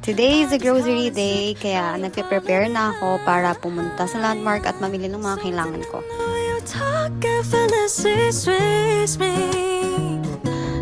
Today is a grocery day, kaya nagpe-prepare na ako para pumunta sa landmark at mamili ng mga kailangan ko.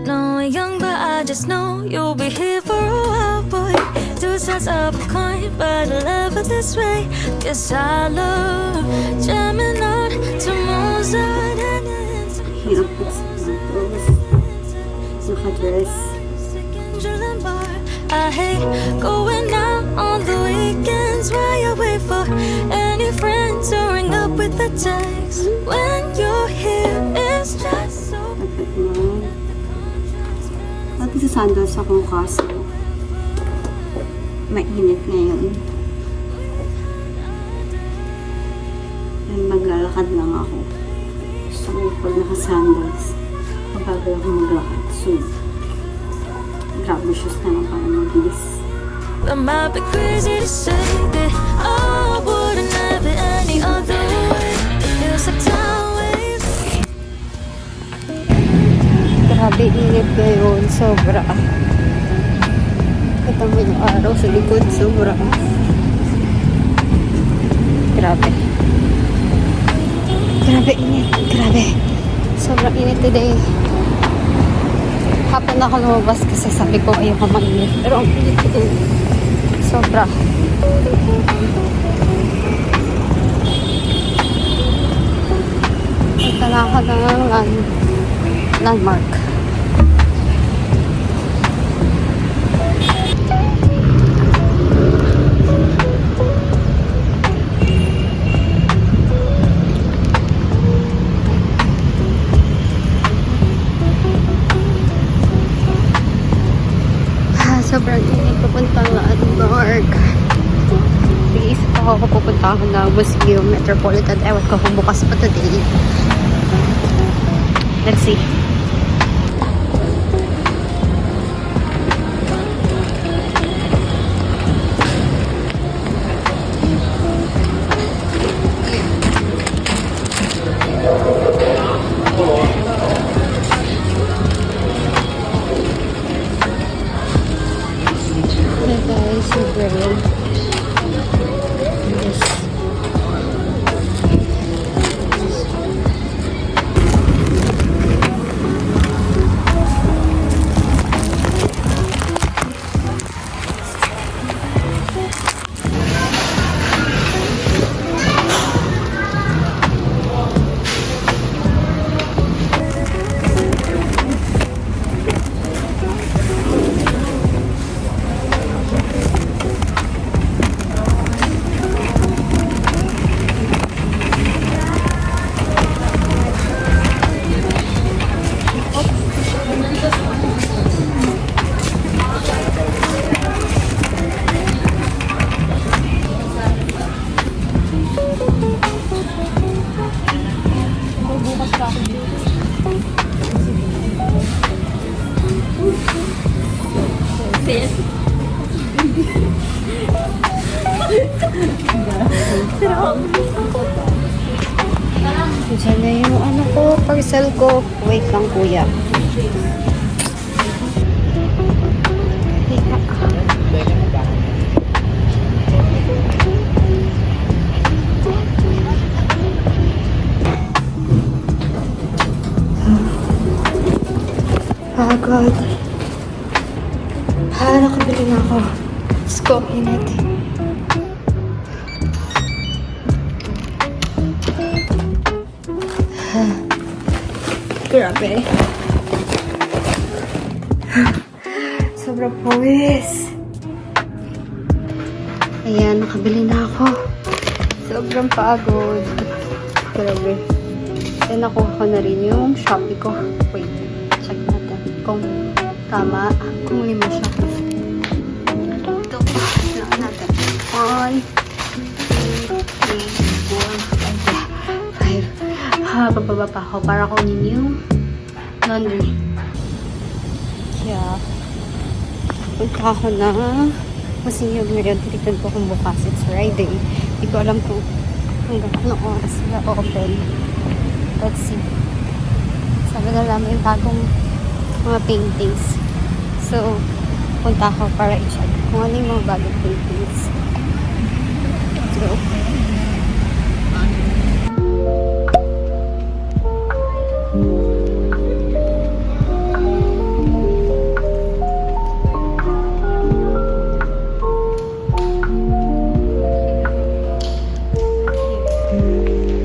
No, young, but I just know you'll be here for a while, boy. Two sides of a coin, but I love it this way. Guess I love jamming out to Mozart and Hirap po sa naka-dress. I hate going out on the weekends while you wait for any friend to ring up with a text. When you're here, it's just so. Dati sa sandals ako kaso mainit ngayon. And maglalakad lang ako. Gusto ko pag naka-sandals, mabagal ako maglakad. So, grab shoes na lang para mabilis. I might be crazy to say that I wouldn't have it any other way. It feels like time waits. Grabe init ngayon, sobra. Kita mo yung araw sa likod, sobra. Grabe. Grabe init, grabe. Sobrang init today. Hapon ako lumabas kasi sabi ko ayoko mainit. Pero ang init today. Sobra. Punta na ako ng landmark. Sobrang init papuntang landmark. Iisip ako pupunta ako ng Museum Metropolitan. Ewan ko kung bukas pa today. Let's see. Hey guys, super real. Yes. Diyan na yung ano ko, parcel ko. Wait lang kuya. Pagod. Nakabili na ako. Let's go, init. Grabe. Sobrang pawis. Ayan, nakabili na ako. Sobrang pagod. Grabe. Then nakuha ko na rin yung Shopee ko. Wait, check natin kung tama. Kung lima siya. Ito. Laan natin. 1, 2, 3, 4, 5. Bababa pa ako para kunin yung laundry. Kaya, punta ako na museum ngayon. Titignan ko kung bukas. It's Friday. Hindi ko alam kung hanggang anong oras sila open. Let's see. Sabi na lang yung bagong mga paintings. So, punta ako para i-check. kung ano yung mga bagong paintings. Let's go.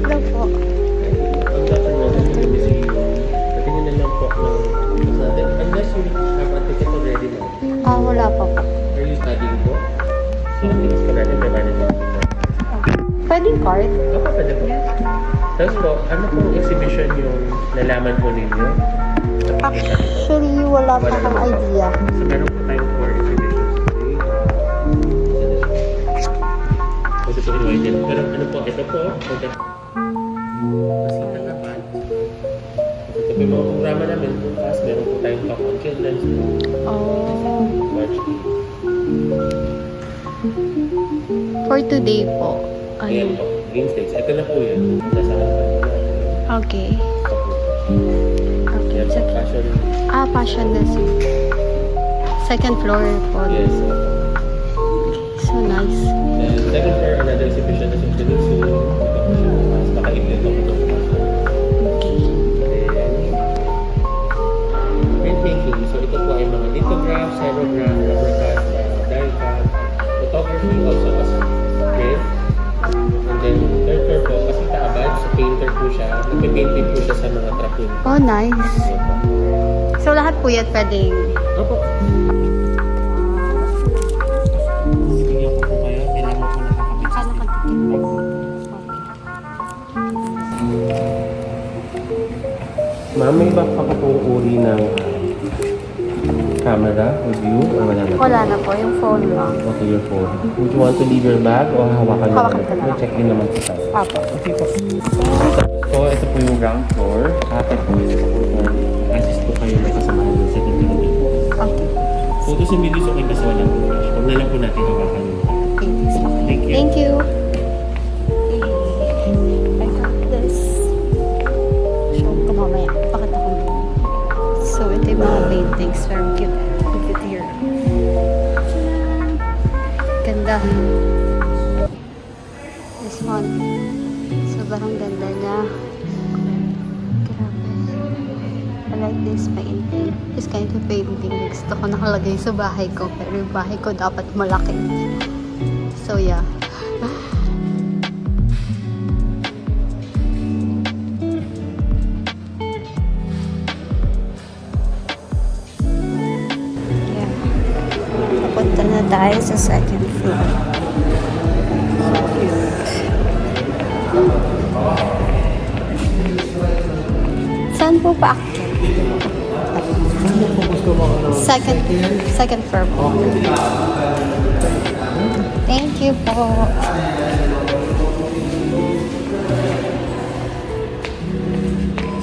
Hello po. Unless you have a ticket already now. Wala pa po. Are you studying po? So, ang tickets ka natin, may management po. Pwedeng card? Opo, pwede po. Tapos po, ano pong exhibition yung nalaman po ninyo? Actually, wala pa akong idea. So, meron po tayong 4 exhibitions today. Pwede po in-widen. Pero ano po, ito po, Masita naman. Ito po yung mga programa namin bukas. Meron po tayong Talk on Children's po. Oh. March For today po. 8. Ayan po, game stakes. Ito na po yun. Nasa harapan po natin. Okay. Ito po. Okay. Yan po, fashion. Passion desk. Second floor po. Yes. So nice. And second floor, another exhibition na susunod soon. Ito po siya bukas. Naka-event ako ito bukas. Okay. Printmaking. So ito po ay mga lithograph, xerograph, rubber cut, die cut, photography also as print. And then third floor po, kasi kaabad, so painter po siya. Nagpe-paint din po siya sa mga trapin. Oh, nice. So lahat po yan pwedeng... Opo. Bigyan ko po kayo. Kailangan po nakakabit. Akala ka titignan. Ma'am, may iba pa pong uri ng camera with you? Or wala na? Wala na po, yung phone lang. Okay, your phone. Would you want to leave your bag o hawakan mo? Hawakan ko na lang. Check in naman po tayo. Apo. Okay po. So, ito po yung ground floor. Apat po yung second floor. Assist po kayo may kasamahan ng second floor. Okay. Photos and videos okay kasi walang flash. Huwag na lang po natin hawakan yung Thank you. Thank you. I got this. Show ko mamaya. Pakita ko muna. So, ito yung mga paintings. Very cute. Very cute here. Ganda. This one. Sobrang ganda niya. Grabe. I like this painting. This kind of painting. Gusto ko nakalagay sa bahay ko. Pero yung bahay ko dapat malaki. So, yeah. Yeah. Papunta na tayo sa second floor. Saan po pa? Second floor po. Thank you po.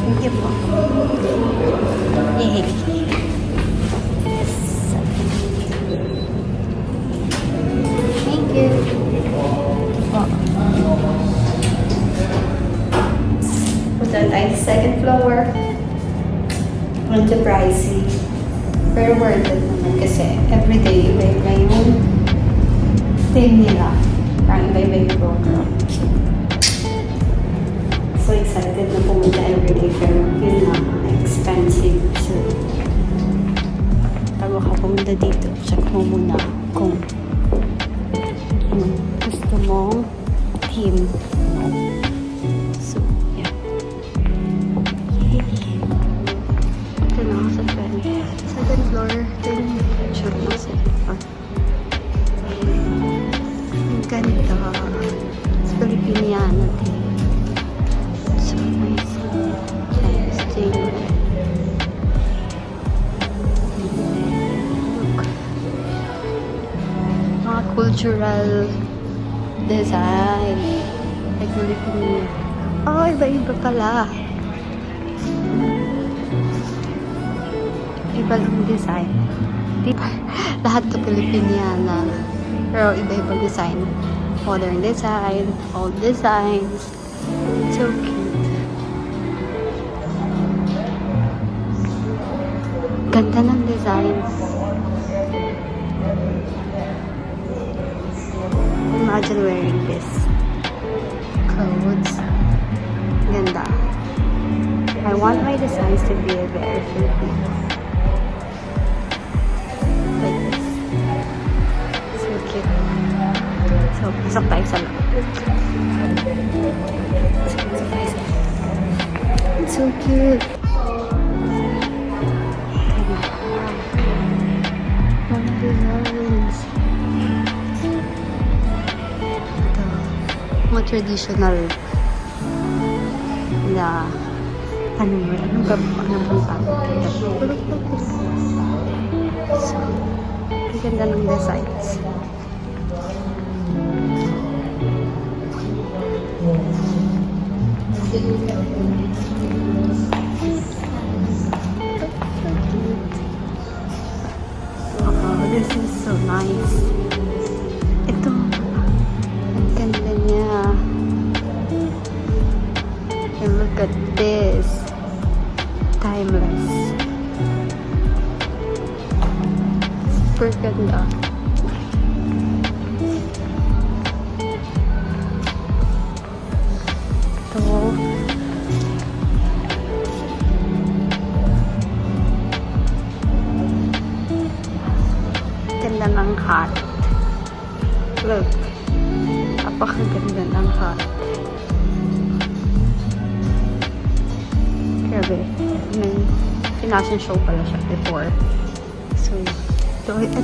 Thank you po. Yay. Thank you. Po. Punta tayo sa second floor. Medyo pricey. Pero worth it naman kasi everyday iba-iba yung theme nila. Parang iba-iba yung program. So excited na pumunta everyday pero yun na, expensive. So, bago ka pumunta dito, check mo muna kung gusto mong theme. So, yeah. Yay! Ito na ako sa second floor. Ito yung picture mo sa second. Ang ganda. Sa Filipiniana din. So nice. Nice thing. Look. Mga cultural design. Like Filipiniana. Oh, iba-iba pala. Iba lang design. Lahat ka Filipiniana. Pero iba-ibang design. Modern design, old designs. So cute. Ganda ng design. imagine wearing this clothes. Ganda. I want my designs to be very Filipino. Like this. So cute. So, pasok tayo sa loob. It's so cute. Mga traditional na ano mo, anong bang so, ang ganda ng designs. Oh, this is so nice. Ito, ang ganda niya. And look at this. Timeless. Super ganda. Ito. Ganda ng hat. Look. Napakaganda ng hat. Grabe. May fashion show pala siya before. So, ito.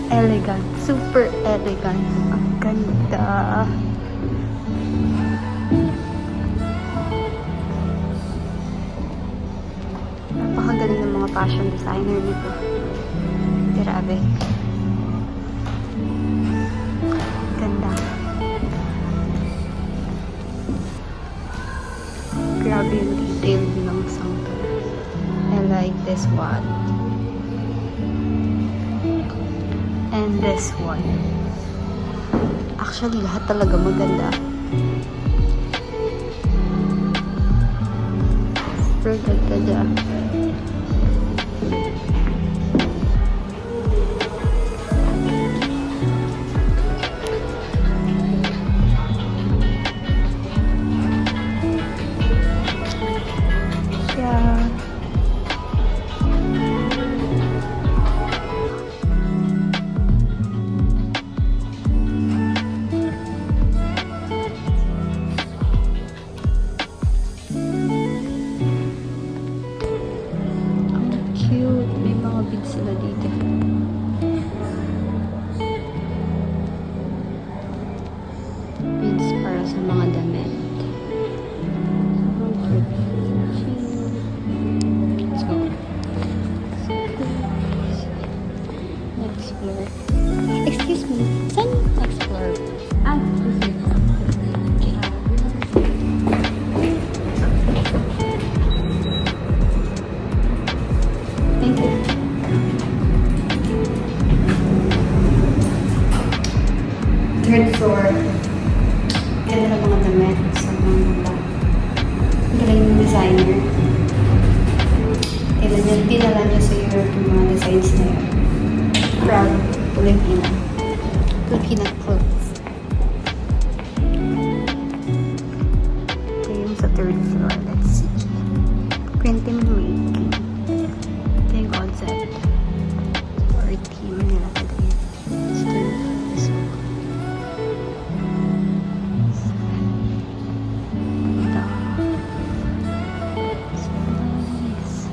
Elegant. Super elegant. Ang ganda. Napakagaling ng mga fashion designer nito. Grabe. Ganda. Grabe yung detail ng sangka. I like this one. And this one. Actually, lahat talaga maganda. Super ganda dyan. Cute. May mga beads sila dito. Beads para sa mga damit. Let's go. Next floor. Excuse me. Saan next floor? Excuse me. Thank you. Third floor. Ganda ng mga damit sa mga galing ng designer. Tinala niya sa Europe yung mga designs na yun. Proud Filipino. Filipino clothes. Ito yung sa third floor. Let's see. Printing making. Ito yung concept. Or team nila talaga. It's third floor. So, ganda. So nice.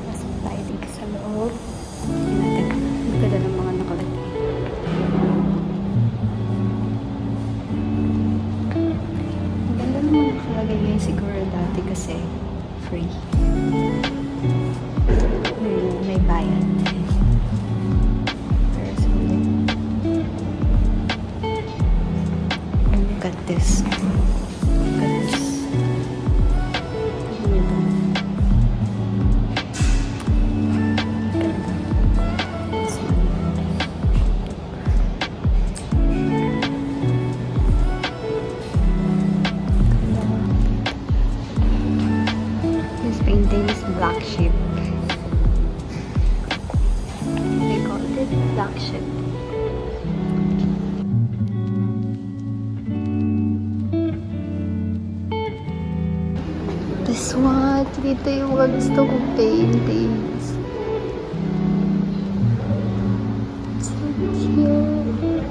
Pasok tayo dito sa loob. Tingnan natin. is black sheep. They call it black sheep. This one, dito yung mga gusto kong paintings. So cute.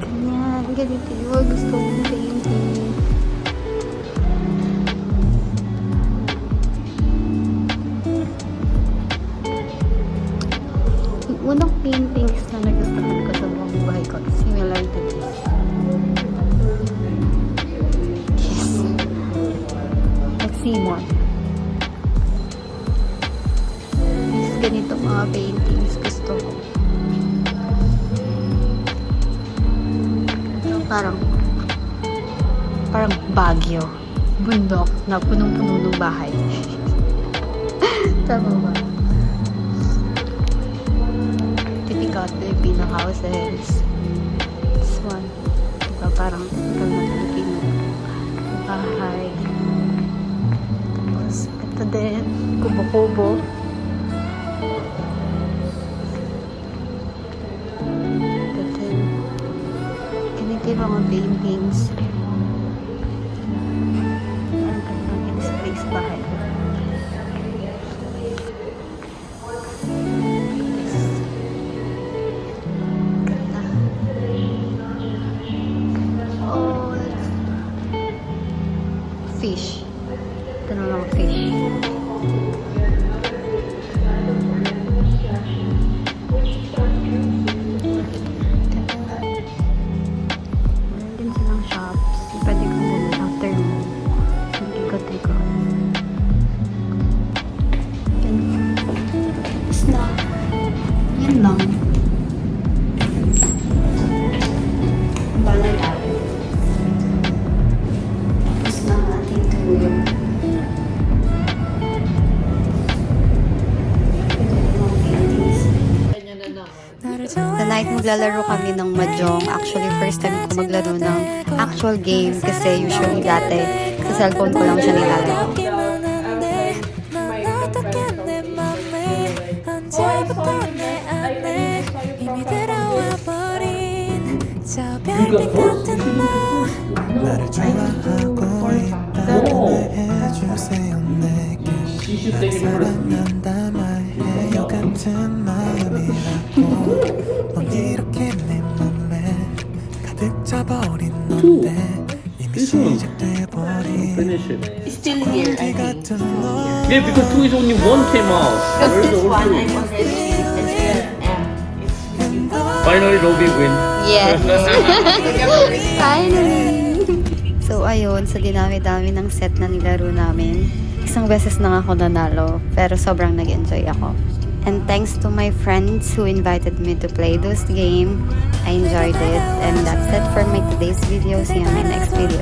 Ganyan, ganito yung mga gusto kong painting. Yung unang paintings na nagustuhan ko sa buong buhay ko, similar to this. Yes. Let's see more. Is ganito mga paintings gusto ko. Parang Baguio. Bundok na punong-puno ng bahay. Tama ba? Typical Filipino houses. This one. Diba parang typical na Filipino bahay. Tapos ito din. Kubo-kubo. Ito din. Ganito yung mga paintings. Ang kanyang in-display sa bahay. Ganda. Oh, fish. Ito na lang fish. Meron din silang shops. Pwede kong bumili after mo. Ikot-ikot. Tapos na. Yan lang. Bala tayo. Tapos na ang ating tuyo. The night maglalaro kami ng mahjong. Actually, first time ko maglaro ng actual game kasi usually dati sa cellphone ko lang siya nilalaro. 나를 좋아하고 있다고 해주세요 내게 날 사랑한다 말해요 같은 마음이라고 넌 이렇게 내 맘에 가득 차버린 넌데 이미 시작돼버린 Finish it. Still here, I 공기 think. 같은 너 Yeah, because 2 is only 1 came out. Because Where's the this old one, 2? I'm already, Finally, Roby win. Yes! Finally! So, ayun. Sa dinami-dami ng set na nilaro namin, isang beses na nga ako nanalo, pero sobrang nag-enjoy ako. And thanks to my friends who invited me to play this game, I enjoyed it. And that's it for my today's video. See you on my next video.